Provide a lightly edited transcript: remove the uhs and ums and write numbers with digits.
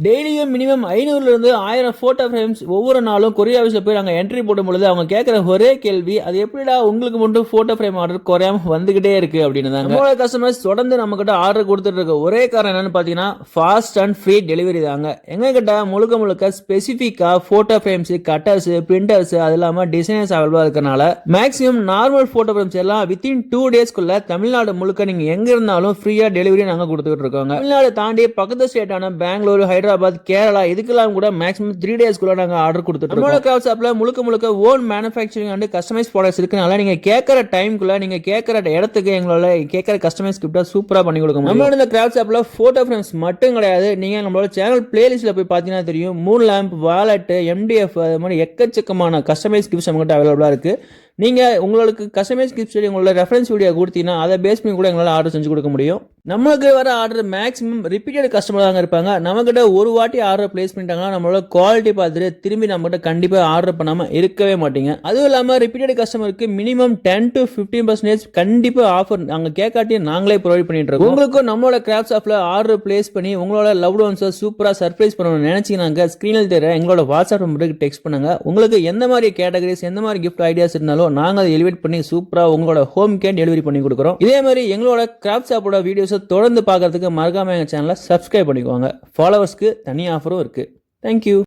டெய்லியும் minimum 500லேருந்து 1000 photo frames ஒவ்வொரு நாளும் கொரியர் ஆஃபீஸில் போய் நாங்கள் என்ட்ரி போடும் பொழுது அவங்க கேட்குற ஒரே கேள்வி, அது எப்படிடா உங்களுக்கு மட்டும் ஃபோட்டோ ஃப்ரேம் ஆர்டர் குறையாம வந்துகிட்டே இருக்கு அப்படின்னு தாங்க. நம்மளோட கஸ்டமர்ஸ் தொடர்ந்து நம்ம கிட்ட ஆர்டர் கொடுத்துட்டு இருக்க ஒரே காரணம் என்னன்னு பார்த்தீங்கன்னா ஃபாஸ்ட் அண்ட் ஃப்ரீ டெலிவரி தாங்க. எங்ககிட்ட முழுக்க ஸ்பெசிஃபிக்காக ஃபோட்டோ ஃப்ரேம்ஸ், கட்டர்ஸ், பிரிண்டர்ஸ், அது இல்லாமல் டிசைனர்ஸ் அவைலபிளாக இருக்கனால மேக்ஸிமம் நார்மல் ஃபோட்டோ ஃப்ரேம்ஸ் எல்லாம் வித்தின் 2 டேஸ்க்குள்ள தமிழ்நாடு முழுக்க நீங்கள் எங்கே இருந்தாலும் ஃப்ரீயாக டெலிவரி நாங்கள் கொடுத்துக்கிட்டு இருக்கோங்க. தமிழ்நாடு தாண்டி பக்கத்து ஸ்டேட்டான பெங்களூர், ஹைதராபாத், கேரளா இதுக்கெல்லாம் கூட மேக்ஸிமம் 3 டேஸ்க்குள்ள நாங்க ஆர்டர் கொடுத்துட்டு இருக்கோம். நம்மளோட கிராஃப்ட் ஷாப்ல முழுக்க own manufacturing and customise products இருக்கனால நீங்க கேட்கற டைம்க்குள்ள நீங்க கேட்கற இடத்துக்கு எங்களோட கேட்கற கஸ்டமைஸ் கிஃப்ட்டா சூப்பரா பண்ணி கொடுக்க முடியும். நம்மளோட இந்த கிராஃப்ட் ஷாப்ல போட்டோ ஃப்ரேம்ஸ் மட்டும் கிடையாது, நீங்க நம்மளோட சேனல் பிளேலிஸ்ட்ல போய் பார்த்தீங்கன்னா தெரியும். மூன் லேம்ப், வாலெட், MDF அது மாதிரி எக்கச்சக்கமான கஸ்டமைஸ் கிஃப்ட்ஸ் நம்மகிட்ட அவைலபிளா இருக்கு. நீங்கள் உங்களுக்கு கஸ்டமைஸ் கிஃப்ட் சொல்லி உங்களோட ரெஃபரன்ஸ் வீடியோ கொடுத்தீங்கன்னா அதை பேஸ் பண்ணி கூட எங்களால் ஆர்டர் செஞ்சு கொடுக்க முடியும். நம்மளுக்கு வர ஆர்டர் மேக்ஸிமம் ரிப்பீட்டட் கஸ்டமர் தாங்க இருப்பாங்க. நம்மகிட்ட ஒரு வாட்டி ஆர்டர் பிளேஸ் பண்ணிட்டாங்கன்னா நம்மளோட குவாலிட்டி பார்த்துட்டு திரும்பி நம்மகிட்ட கண்டிப்பாக ஆர்டர் பண்ணாமல் இருக்கவே மாட்டீங்க. அதுவும் இல்லாமல் ரிப்பீட்டட் கஸ்டமருக்கு மினிமம் 10 to 15% கண்டிப்பாக ஆஃபர் நாங்கள் கேட்காட்டி நாங்களே ப்ரொவைட் பண்ணிட்டு இருக்கோம். உங்களுக்கும் நம்மளோட கிராஃப்ட் ஷாப்ல ஆர்டர் பிளேஸ் பண்ணி உங்களோட லவ்ட் ஒன்ஸை சூப்பராக சர்ப்ரைஸ் பண்ணணும்னு நினைச்சீங்கன்னா ஸ்க்ரீனில் தெரிய எங்களோட வாட்ஸ்அப் நம்பருக்கு டெக்ஸ்ட் பண்ணுங்க. உங்களுக்கு எந்த மாதிரி கேட்டகரிஸ், எந்த மாதிரி கிஃப்ட் ஐடியாஸ் இருந்தாலும் நாங்க அதை எலிவேட் பண்ணி சூப்பரா உங்களோட ஹோம் கேன் டெலிவரி பண்ணி கொடுக்குறோம். இதே மாதிரி எங்களோட கிராஃப்ட் ஷாப்போட வீடியோஸை தொடர்ந்து பார்க்கறதுக்கு மறக்காம எங்க சேனலை சப்ஸ்கிரைப் பண்ணிக்கோங்க. ஃபாலோவர்ஸ்க்கு தனி ஆஃபரும் இருக்கு. தேங்க்யூ.